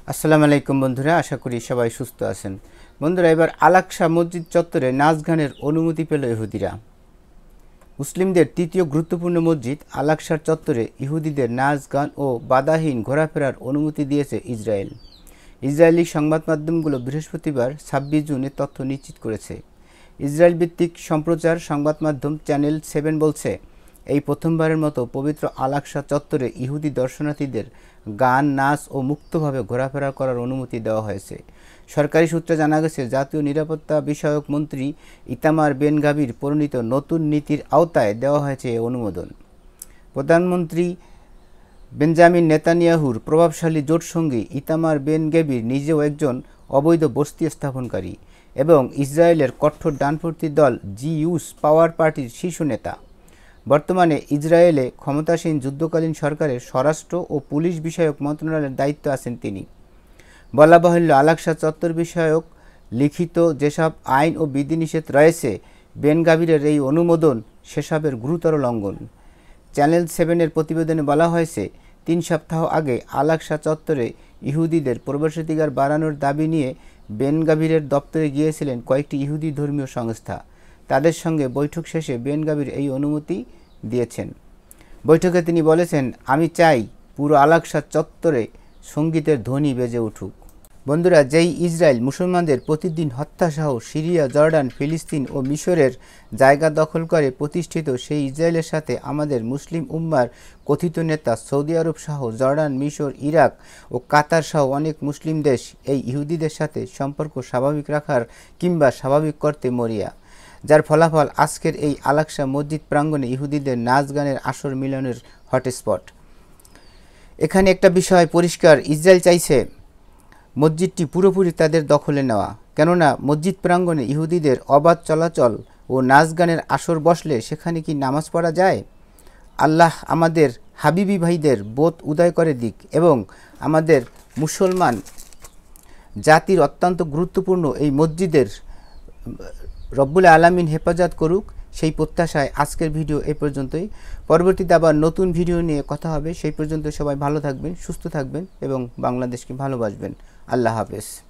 আসসালামু আলাইকুম বন্ধুরা, আশা করি সবাই সুস্থ আছেন। বন্ধুরা, এবার আল-আকসা মসজিদ চত্বরে নাচ গানের অনুমতি পেল ইহুদিরা। মুসলিমদের তৃতীয় গুরুত্বপূর্ণ মসজিদ আল-আকসার চত্বরে ইহুদিদের নাচ গান ও বাধাহীন ঘোরাফেরার অনুমতি দিয়েছে ইসরায়েল। ইসরায়েলি সংবাদ মাধ্যমগুলো বৃহস্পতিবার ২৬ জুন এ তথ্য নিশ্চিত করেছে। ইসরায়েল ভিত্তিক সম্প্রচার সংবাদ মাধ্যম চ্যানেল 7 বলছে, এই প্রথমবারের মতো পবিত্র আল-আকসা চত্বরে ইহুদি দর্শনার্থীদের গান, নাচ ও মুক্তভাবে ঘোরাফেরা করার অনুমতি দেওয়া হয়েছে। সরকারি সূত্রে জানা গেছে, জাতীয় নিরাপত্তা বিষয়ক মন্ত্রী ইতামার বেন গাভির প্রণীত নতুন নীতির আওতায় দেওয়া হয়েছে এই অনুমোদন। প্রধানমন্ত্রী বেঞ্জামিন নেতানিয়াহুর প্রভাবশালী জোটসঙ্গী ইতামার বেন গাভির নিজেও একজন অবৈধ বসতি স্থাপনকারী এবং ইসরায়েলের কঠোর ডানপন্থী দল জিইউস পাওয়ার পার্টির শীর্ষ নেতা। বর্তমানে ইসরায়েলে ক্ষমতাসীন যুদ্ধকালীন সরকারের স্বরাষ্ট্র ও পুলিশ বিষয়ক মন্ত্রণালয়ের দায়িত্বে আছেন তিনি। বলা বাহুল্য, আল-আকসা চত্বর বিষয়ক লিখিত যেসব আইন ও বিধিনিষেধ রয়েছে, বেন গাভিরের এই অনুমোদন সেসবের গুরুতর লঙ্ঘন। চ্যানেল 7-এর প্রতিবেদনে বলা হয়েছে, ৩ সপ্তাহ আগে আল-আকসা চত্বরে ইহুদিদের প্রবেশাধিকার বাড়ানোর দাবি নিয়ে বেন গাভিরের দপ্তরে গিয়েছিলেন কয়েকটি ইহুদি ধর্মীয় সংস্থা। তাদের সঙ্গে বৈঠক শেষে বেন গাভির এই অনুমতি দিয়েছেন। বৈঠকে তিনি বলেছেন, আমি চাই পুরো আল-আকসা চত্বরে সঙ্গীতের ধ্বনি বেজে উঠুক। বন্ধুরা, যেই ইসরায়েল মুসলমানদের প্রতিদিন হত্যাসহ সিরিয়া, জর্ডান, ফিলিস্তিন ও মিশরের জায়গা দখল করে প্রতিষ্ঠিত, সেই ইসরায়েলের সাথে আমাদের মুসলিম উম্মার কথিত নেতা সৌদি আরব সহ জর্ডান, মিশর, ইরাক ও কাতার সহ অনেক মুসলিম দেশ এই ইহুদিদের সাথে সম্পর্ক স্বাভাবিক রাখার কিংবা স্বাভাবিক করতে মরিয়া, যার ফলাফল আজকের এই আল-আকসা মসজিদ প্রাঙ্গণে ইহুদিদের নাচ গানের আসর মিলনের হটস্পট। এখানে একটা বিষয় পরিষ্কার, ইসরায়েল চাইছে মসজিদটি পুরোপুরি তাদের দখলে নেওয়া। কেননা মসজিদ প্রাঙ্গণে ইহুদিদের অবাধ চলাচল ও নাচ গানের আসর বসলে সেখানে কি নামাজ পড়া যায়? আল্লাহ আমাদের হাবিবি ভাইদের বোধ উদয় করে দিক এবং আমাদের মুসলমান জাতির অত্যন্ত গুরুত্বপূর্ণ এই মসজিদের রব্বুল আলামিন হেফাজত করুক, সেই প্রত্যাশায় আজকের ভিডিও এই পর্যন্তই। পরবর্তীতে আবার নতুন ভিডিও নিয়ে কথা হবে। সেই পর্যন্ত সবাই ভালো থাকবেন, সুস্থ থাকবেন এবং বাংলাদেশকে ভালোবাসবেন। আল্লাহ হাফেজ।